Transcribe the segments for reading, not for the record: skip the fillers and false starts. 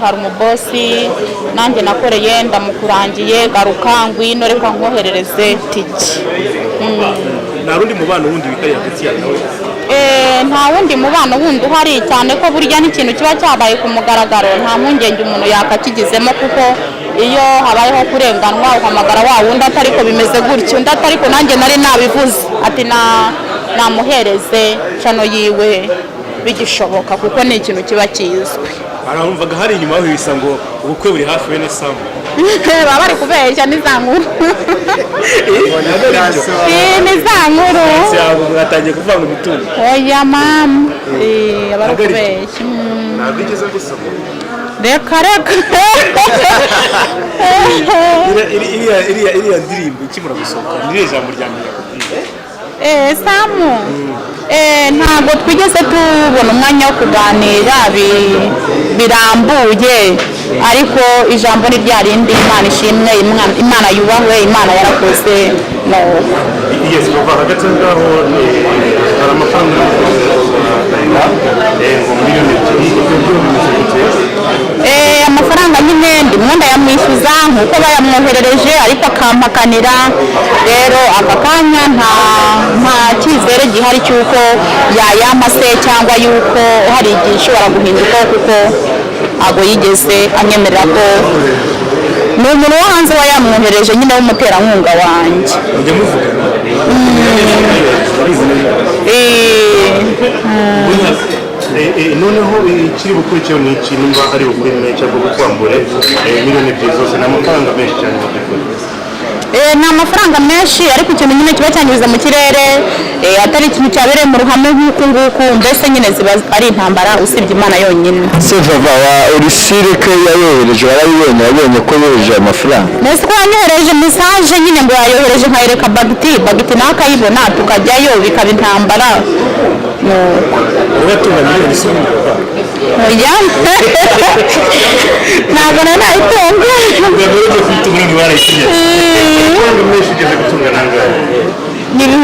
hari umubosi nanjye nakoreye ndamukurangiye garuka ngwino reka nkoherereze tiki. nta rundi mubano wundi wikariye hagati yawe nawe? Nta wundi mubano wundi uhari, cyane ko burya n'ikintu kiba cyabaye ku mugaragaro nta mpungenge umuntu yakakigizemo, kuko iyo habayeho kurenganwa uhamagara wa wundi atariko bimeze gutyo, undi atariko nanjye nari nabivuze ati namuhereze cano yiwe bigishoboka, kuko ni ikintu kiba kizwi. Arumvaga hari inyuma aho bisa ngo ubukwe buri hafi bene Samu. Baba bari kubeshya ni za nkuru. Ni za nkuru. Mwatangiye kuvuga ngo imitungo. Oya mama. Bari kubeshya. Ntabwo igeze gusoma. Reka. Iriya ndirimbo ikimura gusohoka ni ijambo rya mbere. Samu. Ntabwo twigeze tubona umwanya wo kuganira birambuye, ariko ijambo ni rya rindi, Imana ishimwe, Imana yubahwe, Imana yarakoze. Yes, bava hagati ngaho hari amafaranga amafaranga nyine ndimwe ndayamwishyuza nk'uko bayamwoherereje, ariko akampakanira. Rero aka kanya nta cyizere gihari cy'uko yayampa se cyangwa y'uko hari igihe ishobora guhinduka, kuko ntabwo yigeze anyemerera ko ni umuntu wo hanze wayamwohereje nyine w'umuterankunga wanjye. noneho ikiri bukurikiyeho ni iki? nimba ari bukuri cyangwa bukwambure miliyoni ebyiri zose ni amafaranga menshi cyane mu by'ukuri. Ni amafaranga menshi, ariko ikintu nyine kiba cyanyuze mu kirere, atari ikintu cyabereye mu ruhame nk'uku nguku, mbese nyine ziba ari intambara usibye Imana yonyine. Se Vava wa Ursire ko yayohereje warabibonye, wabonye ko yohereje amafaranga? Nese ko yanyohereje message nyine ngo yayohereje nkayereka bagiti nawe akayibona tukajyayo bikaba intambara. Ugatunga miliyoni z'isoni. Oya. Ntabwo nayitunga. Ugatunga ufite umuntu warayisiye. Ugatunga menshi ugeze gutunga nangahe? Ni 50,000.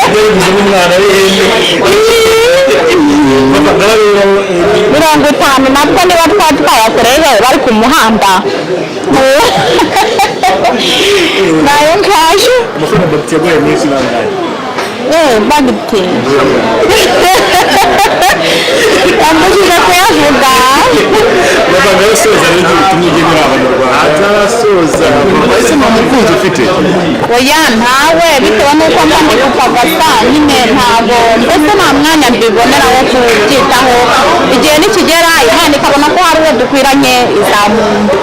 Ugatunga umwana w'ihene. 50 nabwo niba twayakoreye bari ku muhanda. Nayo nkaje. Amafaranga bagiti yaguhaye menshi nangahe? Bagiti. Ambujije kuyavuga. Bavanga yasoza rero ubutumwa ugenera abanyarwanda. Atarasoza. Ese nta mukunzi ufite? Oya ntawe, bitewe n'uko mba ndi gupagasa nyine ntabwo, mbese nta mwanya mbibonera wo kubyitaho. Igihe nikigera Imana ikabona ko hari uwo dukwiranye izamunda.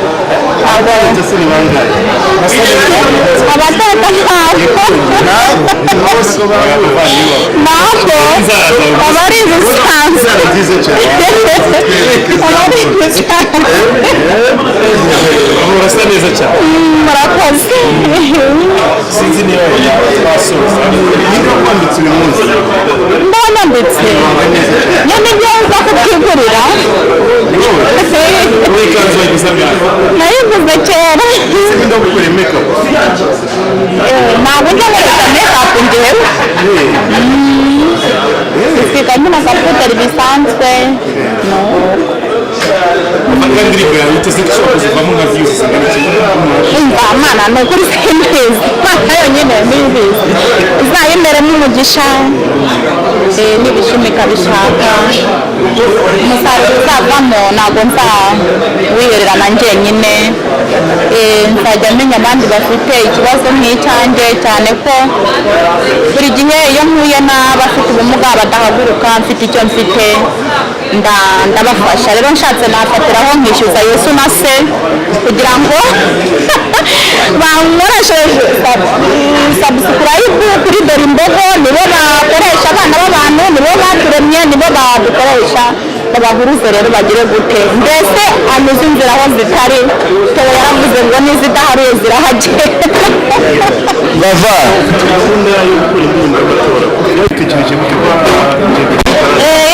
Ese ni bangahe? Abateka ntabwo aba ari ibisanzwe. Urasa neza cyane. Murakoze. Sinzi niba twasoza. Niba wanditse uyu munsi? Ndabanditse. Nyine ibyo nza kubyigurira. Wowe ikanzu wayiguze angahe? Nayiguze kera. Sinzi ndagukora make-up. Ntabwo njya nkoresha make-up njyewe. Isiga nyine agapuderi bisanzwe. Indirimbo yawe iteze ko ishobora kuzivamo nka views zingana iki? Umva Mana ni ukuri simbizi, Mana yonyine nibizi, izayimeremo umugisha, nibishimika bishaka, umusaruro uzavamo ntabwo nzawihererana njyenyine, nzajya menya abandi bafite ikibazo nk'icyanjye, cyane ko buri gihe iyo mpuye n'abafite ubumuga badahaguruka mfite icyo mfite ndabafasha. Rero nshatse nafatiraho nkishyuza Yesu na se kugira ngo bankoresheje subscribe kuri Dore Imbogo, nibo bakoresha abana b'abantu, nibo baturemye, nibo badukoresha, babahuruze rero bagire gute, mbese anyuze inzira aho zitari. Tewe yaravuze ngo n'izidaharuye zirahagera. Vava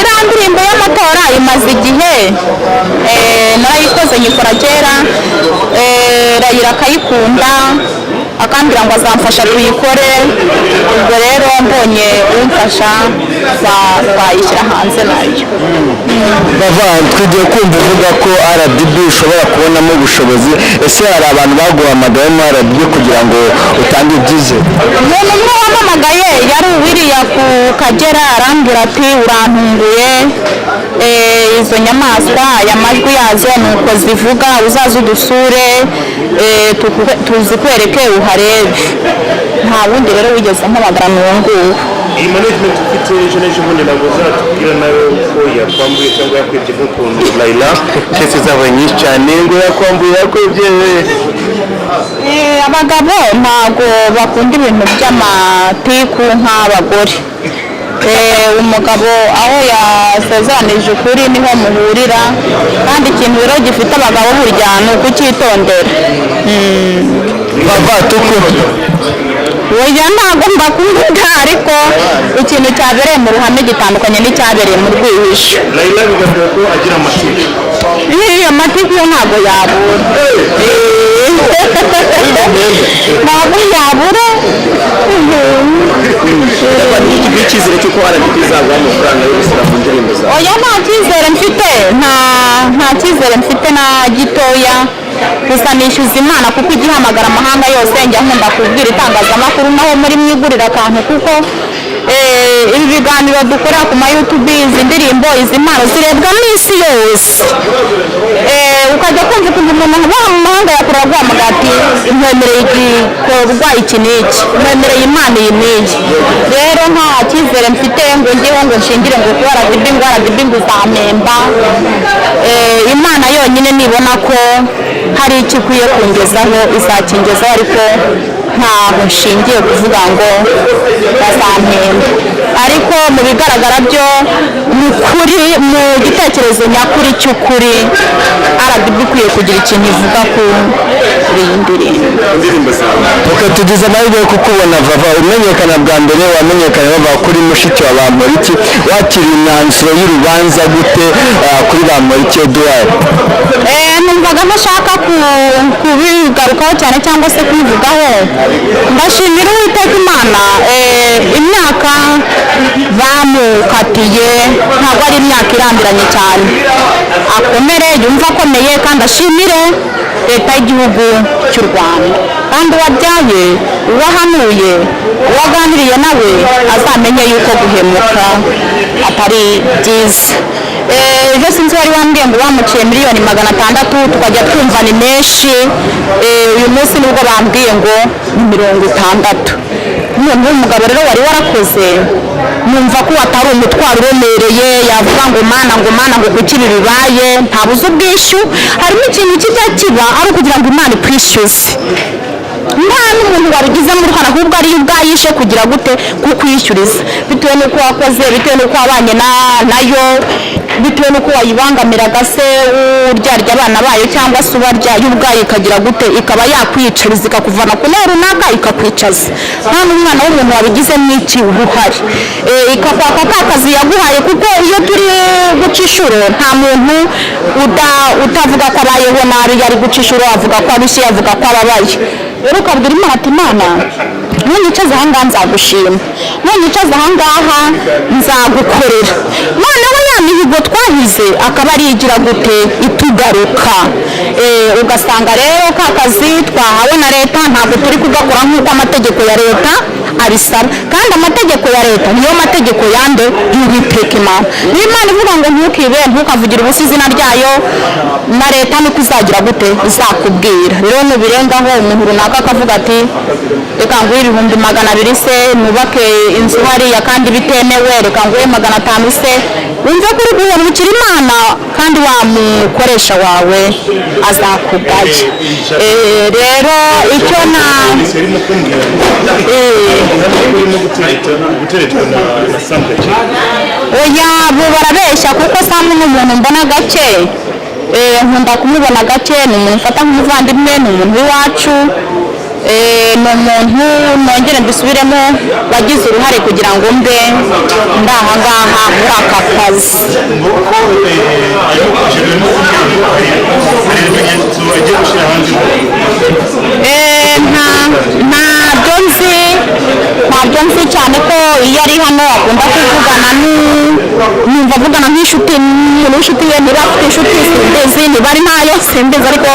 iriya ndirimbo y'amatora imaze igihe, narayikoze nyikora kera, Rayira akayikunda, akambwira ngo azamfasha tuyikore, ubwo rero mbonye umfasha twayishyira hanze nayo. Bava twigiye kumva uvuga ko RDB ushobora kubonamo ubushobozi, ese hari abantu baguhamagaye mu RDB kugira ngo utange ibyizere? umuntu umwe wampamagaye yari uwiriya ku Kagera arambwira ati urantunguye, izo nyamaswa aya majwi yazo nuko zivuga, uzaze udusure tuzikwereke uharebe. Nta wundi rero wigeze ampamagara n'uwo nguwo. iyi management ufite ejo bundi ntabwo uzatubwira nawe ko yakwambuye cyangwa yakwibye nk'ukuntu Layla kese zabaye nyinshi cyane ngo yakwambuye yakwibye. Abagabo ntabwo bakunda ibintu by'amatiku nk'abagore. Umugabo aho yasezeranije ukuri niho muhurira, kandi ikintu rero gifite abagabo burya ni ukucyitondera. Bava tukuru oya ntabwo mbakumbuka, ariko ikintu cyabereye mu ruhame gitandukanye n'icyabereye mu rwihisho. Layla bigaragara ko agira amatiku. Amatiku yo ntabwo yabura, ntabwo yabura. Ni icyizere cy'uko RDB izaguha amafaranga yo gushyira mu ndirimbo zawe? Oya nta cyizere mfite, nta cyizere mfite na gitoya, gusa nishyuza Imana kuko igihamagara amahanga yose njya nkunda kubwira itangazamakuru naho muri mwigurira akantu, kuko ibi biganiro dukorera ku ma YouTube, izi ndirimbo, izi mpano zirebwa n'isi yose. Ukajya kumva ukuntu umuntu uba mu mahanga yakurura guhamagara ati nkwemereye igikorwa iki n'iki, nkwemereye impano iyi n'iyi. Rero nta cyizere mfite ngo njyewe ngo nshingire ngo kuba RDB ngo uzampemba. Imana yonyine nibona ko hari icyo ikwiye kungezaho izakingezaho, ariko ntabwo nshingiye kuvuga ngo bazampemba. Ariko mu bigaragara byo ni ukuri, mu gitekerezo nyakuri cy'ukuri RDB ikwiye kugira ikintu ivuga kuri iyi ndirimbo. Tugize amahirwe yo kukubona Vava, umenyekana bwa mbere wamenyekana bavuga kuri mushiki wa Bamporiki, wakiriye imyanzuro y'urubanza gute kuri Bamporiki Edouard? Numvaga ntashaka kubigarukaho cyane cyangwa se kubivugaho. Ndashimira Uwiteka Imana, imyaka bamukatiye ntabwo ari imyaka irambiranye cyane, akomere yumva akomeye, kandi ashimire leta y'igihugu cy'u Rwanda, kandi uwabyaye, uwahanuye, uwaganiriye nawe azamenye yuko guhemuka atari byiza. Ejo sinzi wari wambwiye ngo bamuciye miliyoni 600, tukajya twumva ni menshi. Uyu munsi nibwo bambwiye ngo ni 60. None umugabo rero wari warakoze, numva ko atari umutwaro uremereye yavuga ngo mana ngo kuki ibi bibaye, ntabuze ubwishyu. Harimo ikintu kijya kiba ari ukugira ngo Imana ikwishyuze, nta n'umuntu warugizemo uruhare, ahubwo ariyo ubwayishe kugira gute kukwishyuriza, bitewe n'uko wakoze, bitewe n'uko wabanye nayo, bitewe n'uko wayibangamiraga se uryarya abana bayo, cyangwa se ubaryaye ubwayo ikagira gute, ikaba yakwiyicariza ikakuvana ku ntera runaka ikakwicaza. Nta n'umwana w'umuntu wabigizemo iki uruhare, ikakwaka ka kazi yaguhaye, kuko iyo turi guca inshuro nta muntu utavuga ko abayeho nabi yari guca inshuro, avuga ko arushye, avuga ko ababaye. Rero ukabwira Imana ati Imana nunyicaza ahangaha nzagushima, nunyicaza ahangaha nzagukorera. Noneho ya mihigo twahize akaba ari igira gute itugaruka. Ugasanga rero ka kazi twahawe na leta ntabwo turi kugakora nk'uko amategeko ya leta abisaba, kandi amategeko ya leta niyo mategeko yande y'Uwiteka Imana. Niyo Imana ivuga ngo ntukibe, ntukavugire ubusa izina ryayo, na leta niko izagira gute izakubwira. Rero nubirengaho umuntu runaka akavuga ati reka nguhe 200,000 se nubake inzu hariya kandi bitemewe, reka nguhe 500 se, wumve ko uri guhemukira Imana, kandi wa mukoresha wawe azakugaye. Rero icyo oya bo barabeshya, kuko Samu ni umuntu mbona gake, nkunda kumubona gake, ni umuntu mfata nk'umuvandimwe, ni umuntu w'iwacu, ni umuntu nongere mbisubiremo wagize uruhare kugira ngo mbe ndahangaha muri aka kazi. Nta akunda kuvugana numva avugana nk'inshuti umuntu w'inshuti ye niba afite inshuti simbizi niba ari ntayo simbizi ariko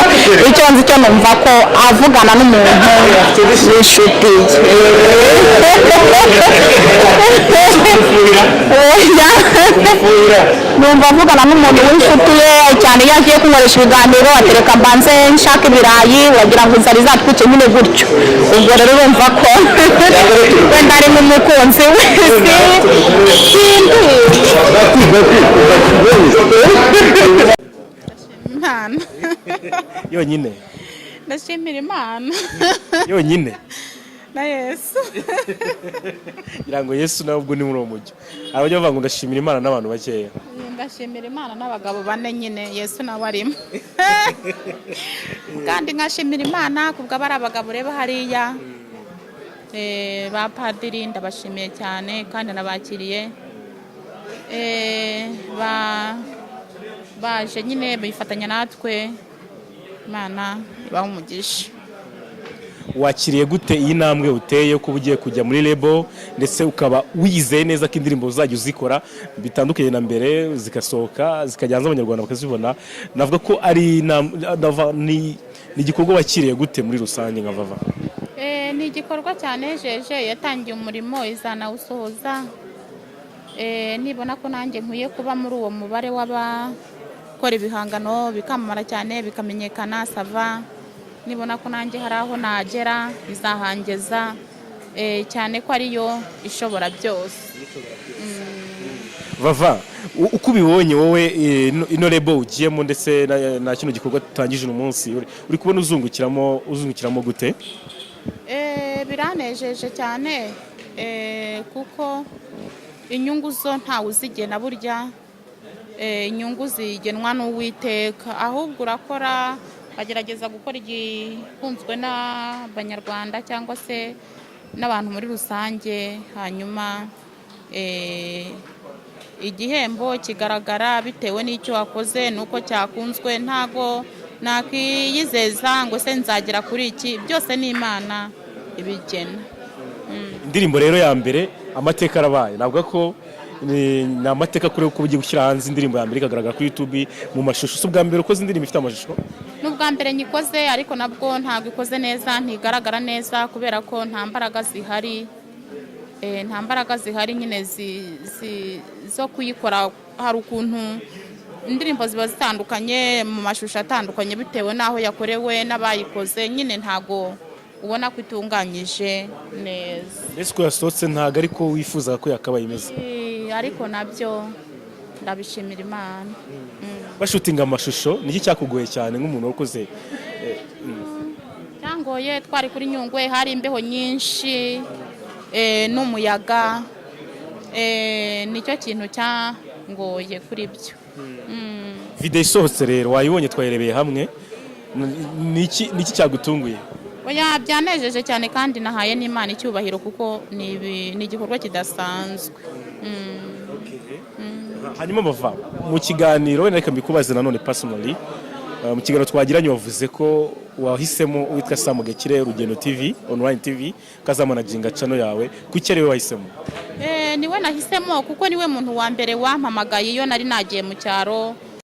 icyo nzi cyo numva ko avugana n'umuntu w'inshuti numva avugana n'umuntu w'inshuti ye cyane iyo agiye kunkoresha ibiganiro atereka mbanze nshaka ibirayi wagira ngo inzara izatwice nyine gutyo ubwo rero urumva ko wenda ari n'umukunzi we Imana yonyine ndashimira Imana yonyine na Yesu ngira ngo Yesu nawe ubwo ni muri uwo mujyo abajya bavuga ngo ndashimira Imana n'abantu bakeya ndashimira Imana n'abagabo bane nyine Yesu nawe arimo kandi nkashimira Imana kubwo ari abagabo reba hariya ba padiri ndabashimiye cyane kandi nabakiriye baje nyine bifatanya natwe Imana ibaha umugisha. wakiriye gute iyi ntambwe uteye ko ugiye kujya muri lebo ndetse ukaba wizeye neza ko indirimbo uzajya uzikora bitandukanye na mbere zigasohoka zikajya hanze abanyarwanda bakazibona navuga ko ari ni igikorwa wakiriye gute muri rusange nka Vava? Ni igikorwa cyanejeje yatangiye umurimo izanawusohoza nibona ko nanjye nkwiye kuba muri uwo mubare w'abakora ibihangano bikamamara cyane bikamenyekana sava nibona ko nanjye hari aho nagera bizahangeza cyane ko ariyo ishobora byose. Vava uko ubibonye wowe ino lebo ugiyemo ndetse na kino gikorwa tutangije uno munsi uri kubona uzungukiramo gute? Biranejeje cyane kuko inyungu zo ntawe uzigena burya inyungu zigenwa n'Uwiteka ahubwo urakora bagerageza gukora igikunzwe n'abanyarwanda cyangwa se n'abantu muri rusange hanyuma igihembo kigaragara bitewe n'icyo wakoze nuko cyakunzwe ntago nakiyizeza ngo se nzagera kuri iki byose ni Imana ibigena. Indirimbo rero ya mbere amateka arabaye navuga ko ni amateka kuri uko ugiye gushyira hanze indirimbo ya mbere ikagaragara kuri YouTube mu mashusho so bwa mbere ukoze indirimbo ifite amashusho n'ubwa mbere nyikoze ariko nabwo ntabwo ikoze neza ntigaragara neza kubera ko nta mbaraga zihari nyine zo kuyikora hari ukuntu indirimbo ziba zitandukanye mu mashusho atandukanye bitewe n'aho yakorewe n'abayikoze nyine ntago ubona ko itunganyije neza. Ese ko yasohotse ntago ariko wifuza ko yakabaye imeze ariko nabyo ndabishimira Imana. Bashutinga amashusho niki cyakugoye cyane nk'umuntu wakoze? Cyangoye twari kuri Nyungwe hari imbeho nyinshi n'umuyaga nicyo kintu cyangoye kuri byo. Video isohotse rero wayibonye twayirebeye hamwe niki cyagutunguye? Oya byanejeje cyane kandi nahaye n'Imana icyubahiro kuko ni igikorwa kidasanzwe. Hanyuma Vava mu kiganiro wenda reka mbikubaze nanone personally mu kiganiro twagiranye wavuze ko wahisemo witwa Samugekire Rugendo TV online TV kazamanaginga channel yawe kuki ari we wahisemo? Niwe nahisemo kuko niwe muntu wa mbere wampamagaye iyo nari nagiye mu cyaro